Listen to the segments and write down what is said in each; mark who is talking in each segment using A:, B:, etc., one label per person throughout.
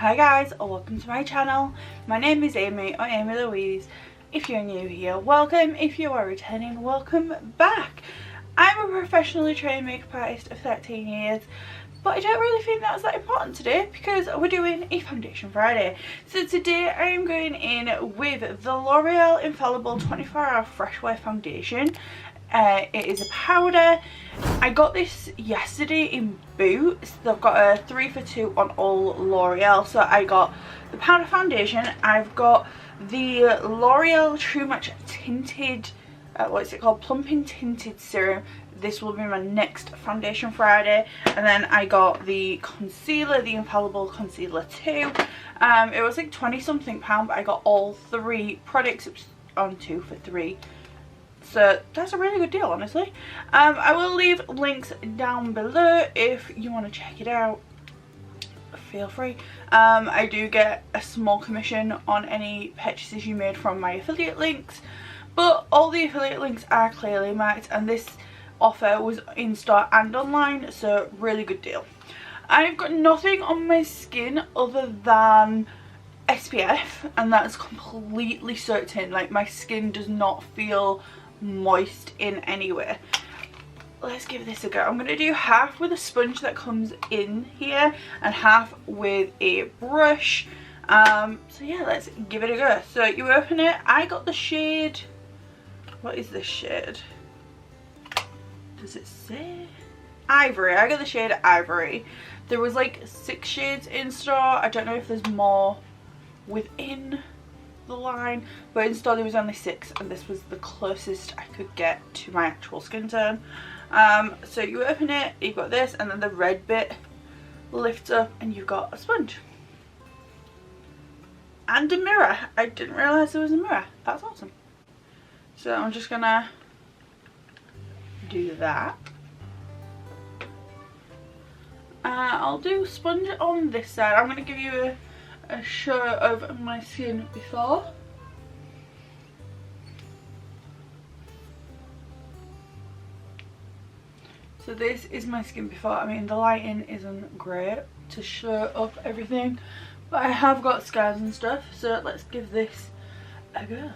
A: Hi guys, welcome to my channel. My name is Amy, or Amy Louise. If you're new here, welcome. If you are returning, welcome back. I'm a professionally trained makeup artist of 13 years, but I don't really think that's that important today because we're doing a foundation Friday. So today I am going in with the L'Oreal Infallible 24-Hour Fresh Wear Foundation. It is a powder. I got this yesterday in Boots. They've got a 3 for 2 on all L'Oreal. So I got the powder foundation. I've got the L'Oreal True Match tinted, what's it called? Plumping tinted serum. This will be my next foundation Friday. And then I got the concealer, the Infallible concealer too. It was like 20 something pound, but I got all 3 products. It was on 2 for 3. So that's a really good deal, honestly. I will leave links down below if you want to check it out. Feel free. I do get a small commission on any purchases you made from my affiliate links, but all the affiliate links are clearly marked, and this offer was in store and online, so really good deal. I've got nothing on my skin other than SPF, and that's completely soaked in. Like, my skin does not feel moist in any way. Let's give this a go. I'm going to do half with a sponge that comes in here and half with a brush. So yeah, let's give it a go. So you open it. I got the shade, what is this shade? Does it say? Ivory. I got the shade Ivory. There was like 6 shades in store. I don't know if there's more within the line, but in store there was only 6, and this was the closest I could get to my actual skin tone. So you open it, you've got this, and then the red bit lifts up and you've got a sponge and a mirror. I didn't realise there was a mirror. That's awesome. So I'm just gonna do that. I'll do sponge on this side. I'm gonna give you a show of my skin before. So this is my skin before. I mean, the lighting isn't great to show up everything, but I have got scars and stuff, so let's give this a go.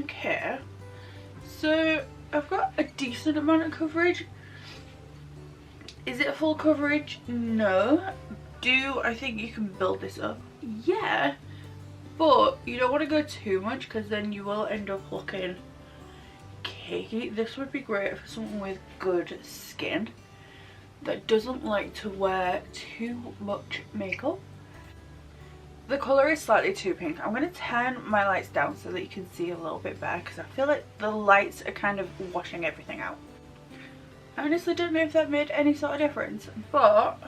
A: Okay, so I've got a decent amount of coverage. Is it full coverage? No. Do I think you can build this up? Yeah, but you don't want to go too much because then you will end up looking cakey. This would be great for someone with good skin that doesn't like to wear too much makeup. The colour is slightly too pink. I'm going to turn my lights down so that you can see a little bit better, because I feel like the lights are kind of washing everything out. I honestly don't know if that made any sort of difference, but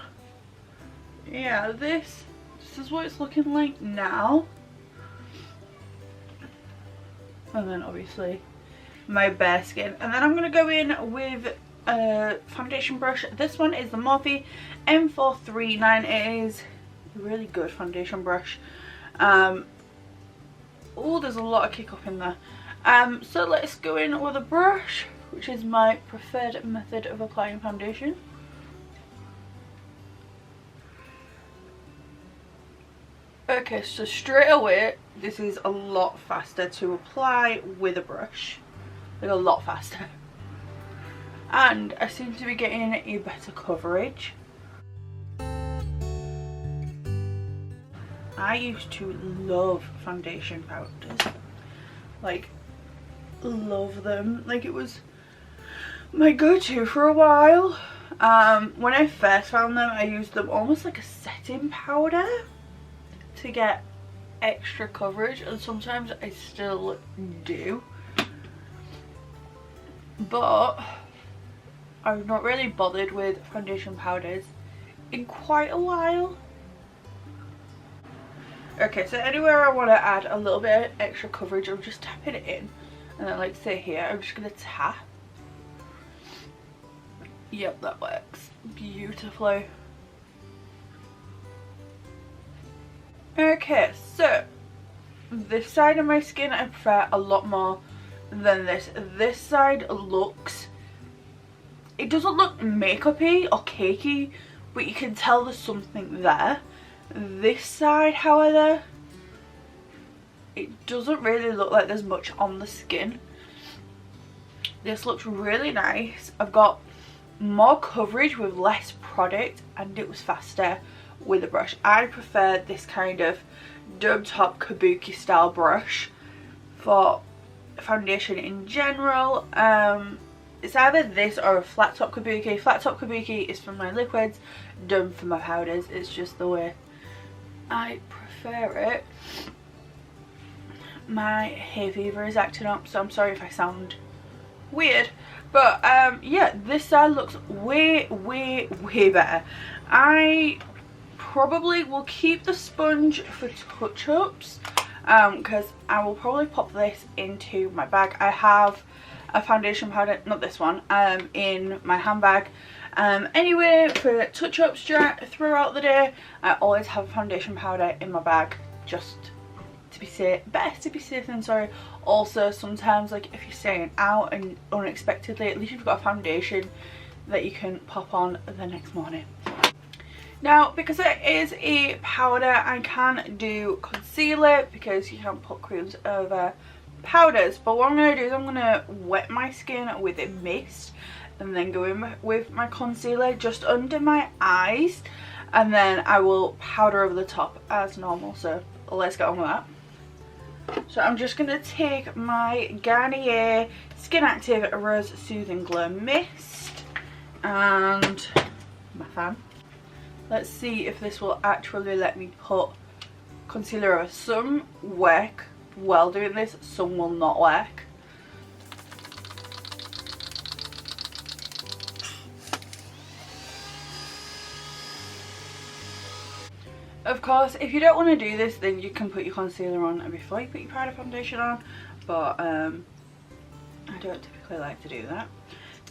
A: yeah, this is what it's looking like now. And then obviously my bare skin. And then I'm going to go in with a foundation brush. This one is the Morphe M439. It is a really good foundation brush. Oh, there's a lot of kick up in there. So let's go in with a brush, which is my preferred method of applying foundation. Okay, so straight away this is a lot faster to apply with a brush, like a lot faster, and I seem to be getting a better coverage. I used to love foundation powders, like love them. Like, it was my go-to for a while. When I first found them, I used them almost like a setting powder to get extra coverage, and sometimes I still do, but I've not really bothered with foundation powders in quite a while. Okay, so anywhere I want to add a little bit of extra coverage, I'm just tapping it in. And then like say here, I'm just going to tap. Yep, that works beautifully. Okay, so this side of my skin I prefer a lot more than this. This side looks, it doesn't look makeup-y or cakey, but you can tell there's something there. This side, however, it doesn't really look like there's much on the skin. This looks really nice. I've got more coverage with less product, and it was faster with a brush. I prefer this kind of dome top kabuki style brush for foundation in general. It's either this or a flat top kabuki. Flat top kabuki is for my liquids, dome for my powders. It's just the way I prefer it. My hay fever is acting up, so I'm sorry if I sound weird, but yeah, this side looks way better. I probably will keep the sponge for touch-ups because I will probably pop this into my bag. I have a foundation powder, not this one, in my handbag. Anyway, for touch-ups throughout the day, I always have a foundation powder in my bag, just to be safe. Better to be safe than sorry. Also, sometimes like if you're staying out and unexpectedly, at least you've got a foundation that you can pop on the next morning. Now, because it is a powder, I can do concealer because you can't put creams over powders. But what I'm going to do is I'm going to wet my skin with a mist and then go in with my concealer just under my eyes, and then I will powder over the top as normal. So let's get on with that. So I'm just going to take my Garnier Skin Active Rose Soothing Glow Mist and my fan. Let's see if this will actually let me put concealer over. Some work well doing this, some will not work. Of course, if you don't want to do this, then you can put your concealer on before you put your powder foundation on, but I don't typically like to do that.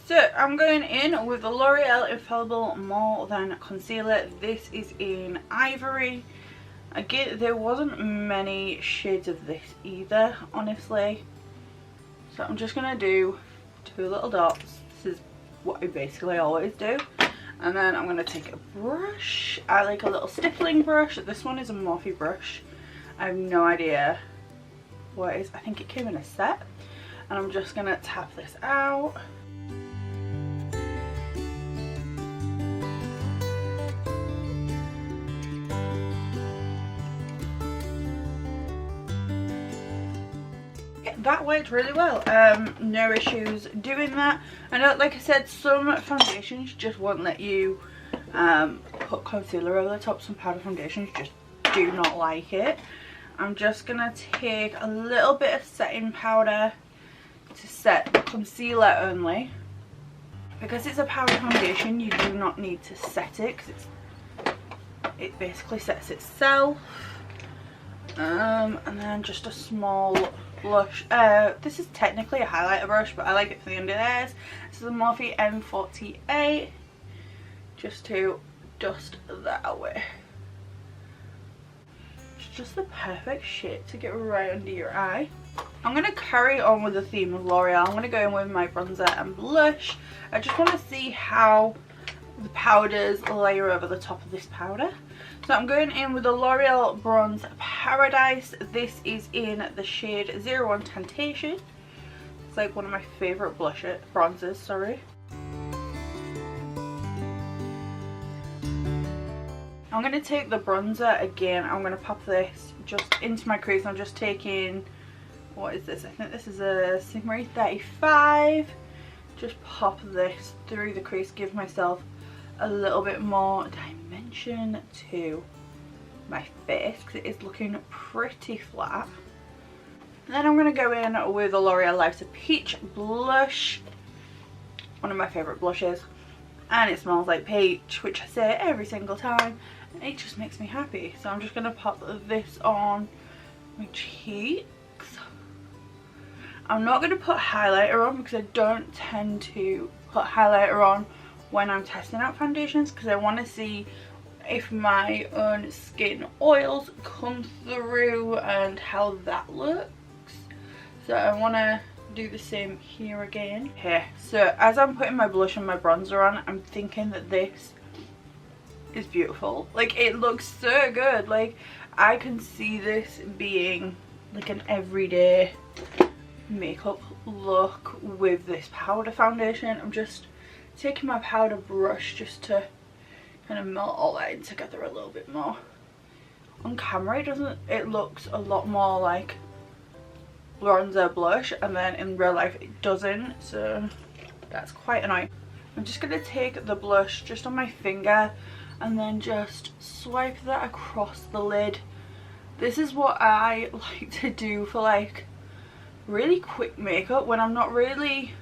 A: So I'm going in with the L'Oreal Infallible More Than Concealer. This is in Ivory. Again, there wasn't many shades of this either, honestly. So I'm just going to do 2 little dots. This is what I basically always do. And then I'm going to take a brush. I like a little stippling brush. This one is a Morphe brush. I have no idea what it is. I think it came in a set. And I'm just going to tap this out. That worked really well. No issues doing that. I know, like I said, some foundations just won't let you put concealer over the top. Some powder foundations just do not like it. I'm just gonna take a little bit of setting powder to set the concealer only. Because it's a powder foundation, you do not need to set it because it basically sets itself. And then just a small blush. This is technically a highlighter brush, but I like it for the under eyes. This is a Morphe M48, just to dust that away. It's just the perfect shade to get right under your eye. I'm going to carry on with the theme of L'Oreal. I'm going to go in with my bronzer and blush. I just want to see how the powders layer over the top of this powder. So I'm going in with the L'Oreal Bronze Paradise. This is in the shade 01 Temptation. It's like one of my favourite bronzers, sorry. I'm going to take the bronzer again. I'm going to pop this just into my crease. I'm just taking, what is this? I think this is a Sigma 35. Just pop this through the crease, give myself a little bit more dimension to my face because it is looking pretty flat. And then I'm going to go in with the L'Oreal Life's Peach blush, one of my favourite blushes, and it smells like peach, which I say every single time, and it just makes me happy. So I'm just going to pop this on my cheeks. I'm not going to put highlighter on because I don't tend to put highlighter on when I'm testing out foundations, because I want to see if my own skin oils come through and how that looks. So I want to do the same here again. Here, so as I'm putting my blush and my bronzer on, I'm thinking that this is beautiful. Like, it looks so good. Like, I can see this being like an everyday makeup look with this powder foundation. I'm just taking my powder brush just to kind of melt all that in together a little bit more. On camera it looks a lot more like bronzer blush, and then in real life it doesn't, so that's quite annoying. I'm just going to take the blush just on my finger and then just swipe that across the lid. This is what I like to do for like really quick makeup when I'm not really,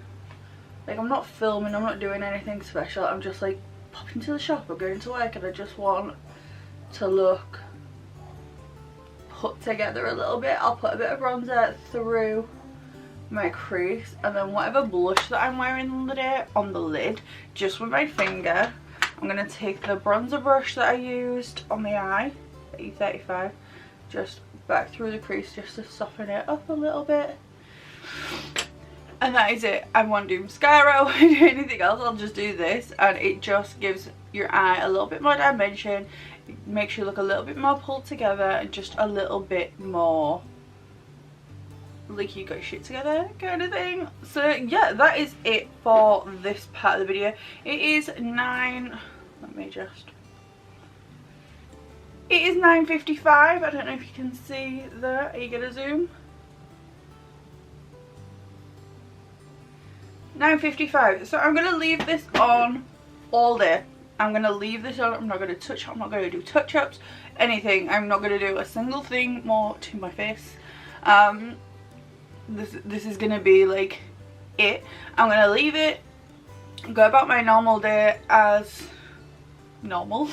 A: like, I'm not filming, I'm not doing anything special, I'm just like popping to the shop or going to work and I just want to look put together a little bit. I'll put a bit of bronzer through my crease, and then whatever blush that I'm wearing on the day on the lid, just with my finger, I'm going to take the bronzer brush that I used on the eye, the E35, just back through the crease just to soften it up a little bit. And that is it. I won't do mascara or do anything else, I'll just do this, and it just gives your eye a little bit more dimension, it makes you look a little bit more pulled together and just a little bit more like you got your shit together kind of thing. So yeah, that is it for this part of the video. It is 9:55. I don't know if you can see that. Are you gonna zoom? 9:55. So I'm gonna leave this on all day. I'm gonna leave this on. I'm not gonna touch it. I'm not gonna do touch-ups, anything. I'm not gonna do a single thing more to my face. This is gonna be like it. I'm gonna leave it, go about my normal day as normal,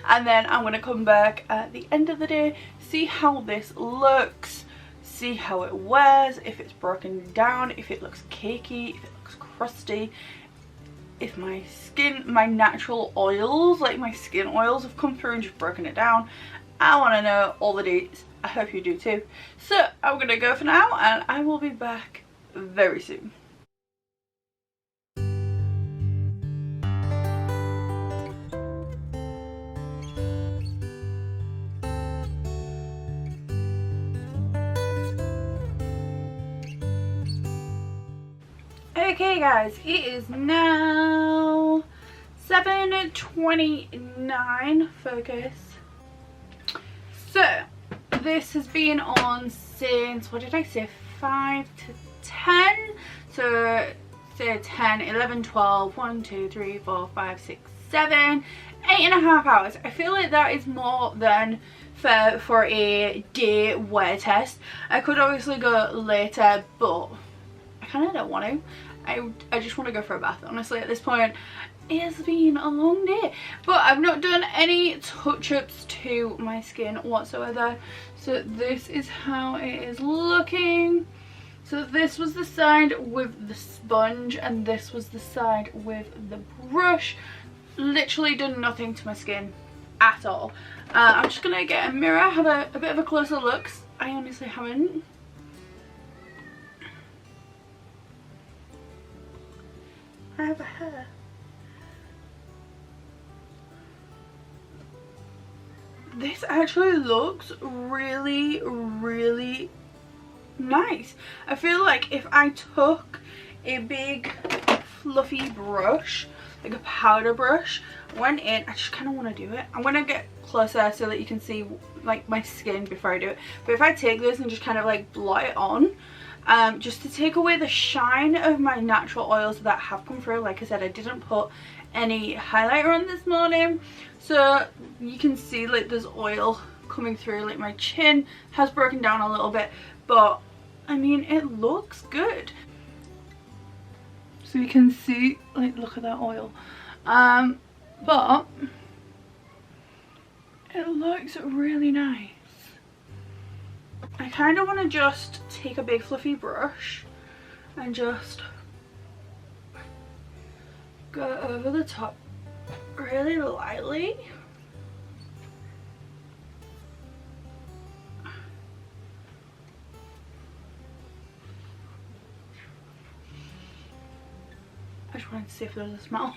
A: and then I'm gonna come back at the end of the day, see how this looks, see how it wears, if it's broken down, if it looks cakey, if it looks crusty, if my skin, my natural oils, like my skin oils have come through and just broken it down. I want to know all the deets. I hope you do too. So I'm gonna go for now, and I will be back very soon. Okay guys, it is now 7:29, focus. So this has been on since, what did I say, 5 to 10? So say 10, 11, 12, 1, 2, 3, 4, 5, 6, 7, 8.5 hours. I feel like that is more than fair for a day wear test. I could obviously go later, but I kind of don't want to. I just want to go for a bath, honestly. At this point, it has been a long day, but I've not done any touch-ups to my skin whatsoever. So this is how it is looking. So this was the side with the sponge, and this was the side with the brush. Literally done nothing to my skin at all. I'm just gonna get a mirror, have a bit of a closer look. I honestly haven't. I have a hair. This actually looks really, really nice. I feel like if I took a big fluffy brush, like a powder brush, went in, I just kind of want to do it. I'm going to get closer so that you can see like my skin before I do it. But if I take this and just kind of like blot it on, just to take away the shine of my natural oils that have come through. Like I said, I didn't put any highlighter on this morning, so you can see like there's oil coming through. Like my chin has broken down a little bit, but I mean it looks good. So you can see, like, look at that oil. But it looks really nice. I kind of want to just take a big fluffy brush and just go over the top really lightly. I just wanted to see if there was a smell.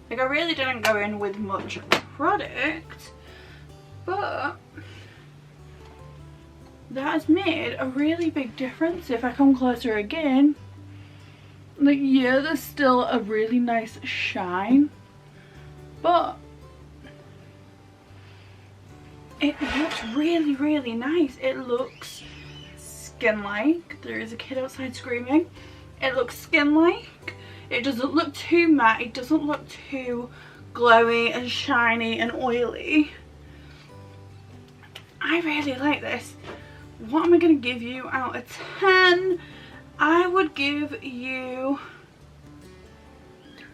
A: Like, I really didn't go in with much product, but that has made a really big difference. If I come closer again, like, yeah, there's still a really nice shine, but it looks really, really nice. It looks skin-like. There is a kid outside screaming. It looks skin-like. It doesn't look too matte. It doesn't look too glowy and shiny and oily. I really like this. What am I going to give you out of 10? I would give you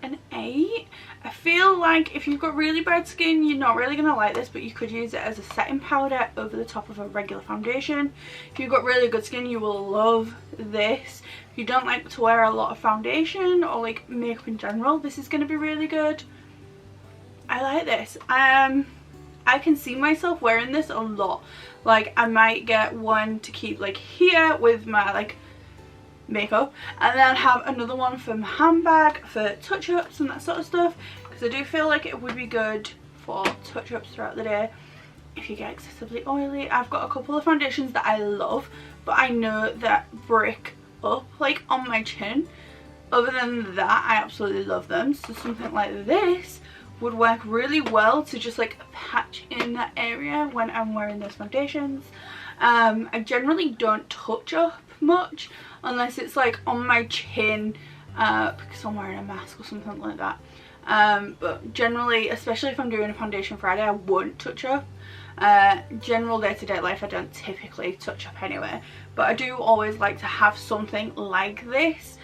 A: an 8. I feel like if you've got really bad skin, you're not really going to like this, but you could use it as a setting powder over the top of a regular foundation. If you've got really good skin, you will love this. If you don't like to wear a lot of foundation or like makeup in general, this is going to be really good. I like this. I can see myself wearing this a lot. Like, I might get one to keep like here with my like makeup, and then have another one for my handbag for touch-ups and that sort of stuff, because I do feel like it would be good for touch-ups throughout the day if you get excessively oily. I've got a couple of foundations that I love, but I know that break up like on my chin. Other than that, I absolutely love them, so something like this would work really well to just like patch in that area when I'm wearing those foundations. I generally don't touch up much unless it's like on my chin because I'm wearing a mask or something like that. But generally, especially if I'm doing a foundation Friday, I won't touch up. General day-to-day life, I don't typically touch up anyway, but I do always like to have something like this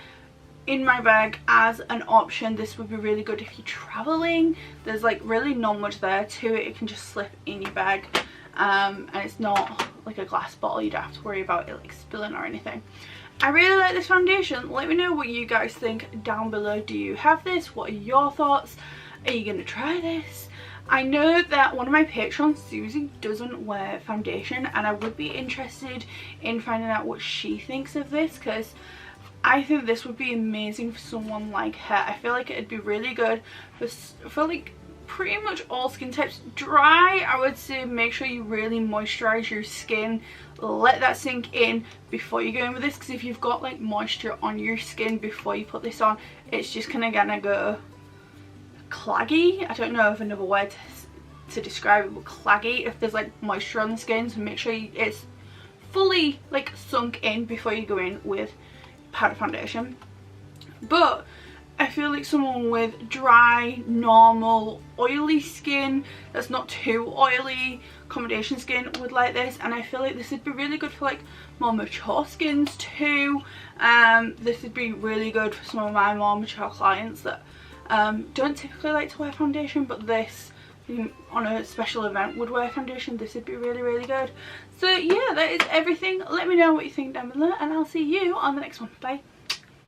A: in my bag as an option. This would be really good if you're traveling. There's like really not much there to it. It can just slip in your bag, and it's not like a glass bottle. You don't have to worry about it like spilling or anything. I really like this foundation. Let me know what you guys think down below. Do you have this? What are your thoughts? Are you gonna try this? I know that one of my patrons, Susie, doesn't wear foundation, and I would be interested in finding out what she thinks of this, because I think this would be amazing for someone like her. I feel like it'd be really good for like pretty much all skin types. Dry, I would say make sure you really moisturize your skin. Let that sink in before you go in with this, because if you've got like moisture on your skin before you put this on, it's just kind of gonna go claggy. I don't know of another word to describe it, but claggy if there's like moisture on the skin. So make sure it's fully like sunk in before you go in with powder foundation. But I feel like someone with dry, normal, oily skin that's not too oily, accommodation skin, would like this. And I feel like this would be really good for like more mature skins too. This would be really good for some of my more mature clients that don't typically like to wear foundation, but this on a special event would wear foundation. This would be really, really good. So yeah, that is everything. Let me know what you think down below, and I'll see you on the next one. Bye.